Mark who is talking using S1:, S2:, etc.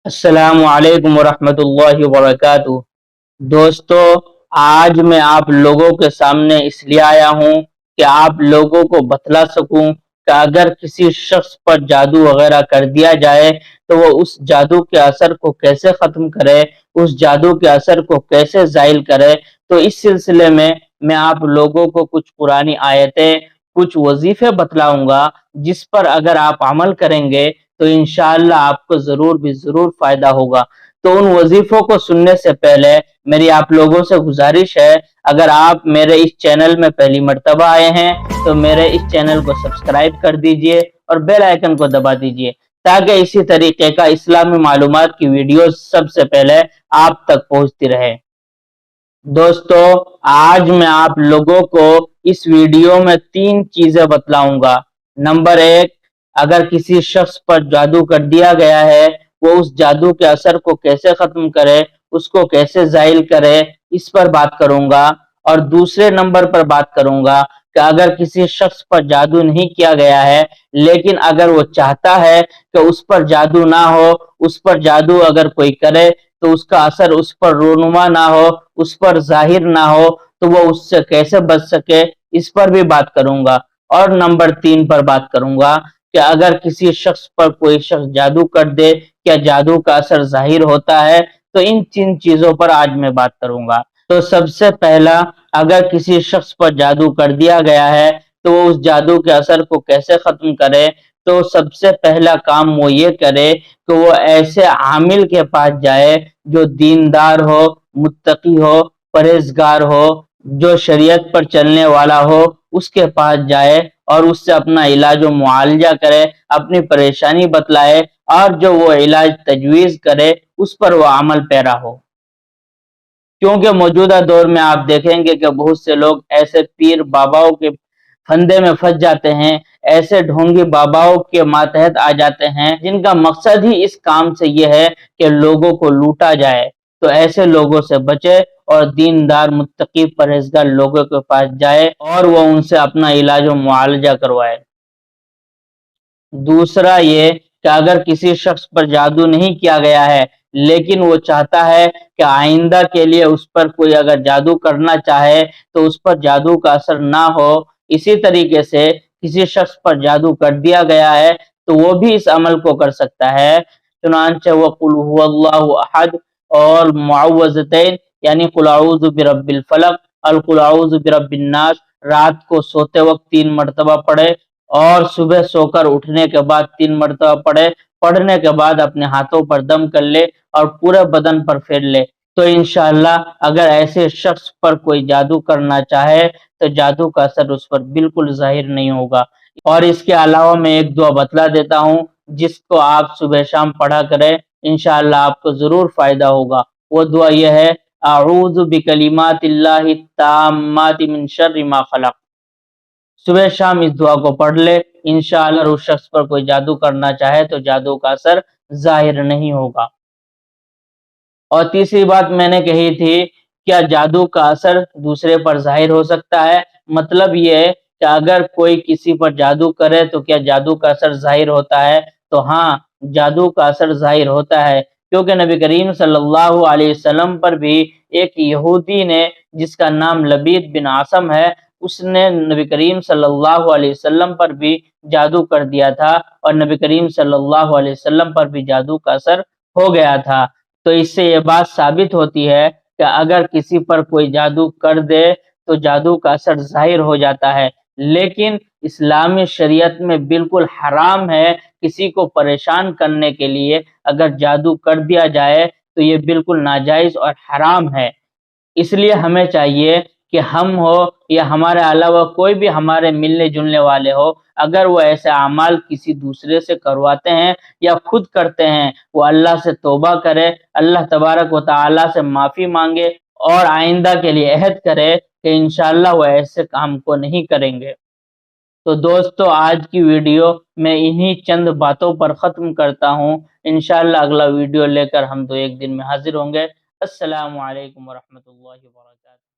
S1: السلام علیکم ورحمۃ اللہ وبرکاتہ۔ دوستو، آج میں آپ لوگوں کے سامنے اس لیے آیا ہوں کہ آپ لوگوں کو بتلا سکوں کہ اگر کسی شخص پر جادو وغیرہ کر دیا جائے تو وہ اس جادو کے اثر کو کیسے ختم کرے، اس جادو کے اثر کو کیسے زائل کرے۔ تو اس سلسلے میں آپ لوگوں کو کچھ قرآنی آیتیں، کچھ وظیفے بتلاؤں گا، جس پر اگر آپ عمل کریں گے تو انشاءاللہ آپ کو ضرور بھی ضرور فائدہ ہوگا۔ تو ان وظیفوں کو سننے سے پہلے میری آپ لوگوں سے گزارش ہے، اگر آپ میرے اس چینل میں پہلی مرتبہ آئے ہیں تو میرے اس چینل کو سبسکرائب کر دیجئے اور بیل آئیکن کو دبا دیجئے، تاکہ اسی طریقے کا اسلامی معلومات کی ویڈیوز سب سے پہلے آپ تک پہنچتی رہے۔ دوستو، آج میں آپ لوگوں کو اس ویڈیو میں 3 چیزیں بتلاؤں گا۔ نمبر 1، اگر کسی شخص پر جادو کر دیا گیا ہے، وہ اس جادو کے اثر کو کیسے ختم کرے، اس کو کیسے زائل کرے، اس پر بات کروں گا۔ اور دوسرے نمبر پر بات کروں گا کہ اگر کسی شخص پر جادو نہیں کیا گیا ہے، لیکن اگر وہ چاہتا ہے کہ اس پر جادو نہ ہو، اس پر جادو اگر کوئی کرے تو اس کا اثر اس پر رونما نہ ہو، اس پر ظاہر نہ ہو، تو وہ اس سے کیسے بچ سکے، اس پر بھی بات کروں گا۔ اور نمبر 3 پر بات کروں گا کہ اگر کسی شخص پر کوئی شخص جادو کر دے، کیا جادو کا اثر ظاہر ہوتا ہے؟ تو ان 3 چیزوں پر آج میں بات کروں گا۔ تو سب سے پہلا، اگر کسی شخص پر جادو کر دیا گیا ہے تو وہ اس جادو کے اثر کو کیسے ختم کرے؟ تو سب سے پہلا کام وہ یہ کرے کہ وہ ایسے عامل کے پاس جائے جو دیندار ہو، متقی ہو، پرہیزگار ہو، جو شریعت پر چلنے والا ہو، اس کے پاس جائے اور اس سے اپنا علاج و معالجہ کرے، اپنی پریشانی بتلائے، اور جو وہ علاج تجویز کرے اس پر وہ عمل پیرا ہو۔ کیونکہ موجودہ دور میں آپ دیکھیں گے کہ بہت سے لوگ ایسے پیر باباؤں کے پھندے میں پھنس جاتے ہیں، ایسے ڈھونگی باباؤں کے ماتحت آ جاتے ہیں جن کا مقصد ہی اس کام سے یہ ہے کہ لوگوں کو لوٹا جائے۔ تو ایسے لوگوں سے بچے اور دیندار، متقی، پرہیزگار لوگوں کے پاس جائے اور وہ ان سے اپنا علاج و معالجہ کروائے۔ دوسرا یہ کہ اگر کسی شخص پر جادو نہیں کیا گیا ہے لیکن وہ چاہتا ہے کہ آئندہ کے لیے اس پر کوئی اگر جادو کرنا چاہے تو اس پر جادو کا اثر نہ ہو، اسی طریقے سے کسی شخص پر جادو کر دیا گیا ہے تو وہ بھی اس عمل کو کر سکتا ہے۔ چنانچہ وہ قل هو اللہ احد اور معوذتین یعنی قل اعوذ برب الفلق، قل اعوذ برب الناس رات کو سوتے وقت 3 مرتبہ پڑھے اور صبح سو کر اٹھنے کے بعد 3 مرتبہ پڑھے۔ پڑھنے کے بعد اپنے ہاتھوں پر دم کر لے اور پورے بدن پر پھیر لے، تو انشاءاللہ اگر ایسے شخص پر کوئی جادو کرنا چاہے تو جادو کا اثر اس پر بالکل ظاہر نہیں ہوگا۔ اور اس کے علاوہ میں ایک دعا بتلا دیتا ہوں جس کو آپ صبح شام پڑھا کریں، انشاءاللہ آپ کو ضرور فائدہ ہوگا۔ وہ دعا یہ ہے، اعوذ بکلمات اللہ التامات من شر ما خلق۔ صبح شام اس دعا کو پڑھ لے، انشاءاللہ اس شخص پر کوئی جادو کرنا چاہے تو جادو کا اثر ظاہر نہیں ہوگا۔ اور تیسری بات میں نے کہی تھی، کیا جادو کا اثر دوسرے پر ظاہر ہو سکتا ہے؟ مطلب یہ ہے کہ اگر کوئی کسی پر جادو کرے تو کیا جادو کا اثر ظاہر ہوتا ہے؟ تو ہاں، جادو کا اثر ظاہر ہوتا ہے، کیونکہ نبی کریم صلی اللہ علیہ وسلم پر بھی ایک یہودی نے جس کا نام لبید بن عاصم ہے، اس نے نبی کریم صلی اللہ علیہ وسلم پر بھی جادو کر دیا تھا اور نبی کریم صلی اللہ علیہ وسلم پر بھی جادو کا اثر ہو گیا تھا۔ تو اس سے یہ بات ثابت ہوتی ہے کہ اگر کسی پر کوئی جادو کر دے تو جادو کا اثر ظاہر ہو جاتا ہے، لیکن اسلامی شریعت میں بالکل حرام ہے کسی کو پریشان کرنے کے لیے اگر جادو کر دیا جائے تو یہ بالکل ناجائز اور حرام ہے۔ اس لیے ہمیں چاہیے کہ ہم ہو یا ہمارے علاوہ کوئی بھی ہمارے ملنے جلنے والے ہو، اگر وہ ایسے اعمال کسی دوسرے سے کرواتے ہیں یا خود کرتے ہیں، وہ اللہ سے توبہ کرے، اللہ تبارک و تعالی سے معافی مانگے اور آئندہ کے لیے عہد کرے کہ انشاءاللہ وہ ایسے کام کو نہیں کریں گے۔ تو دوستو، آج کی ویڈیو میں انہی چند باتوں پر ختم کرتا ہوں۔ انشاءاللہ اگلا ویڈیو لے کر ہم 2 ایک دن میں حاضر ہوں گے۔ السلام علیکم ورحمۃ اللہ وبرکاتہ۔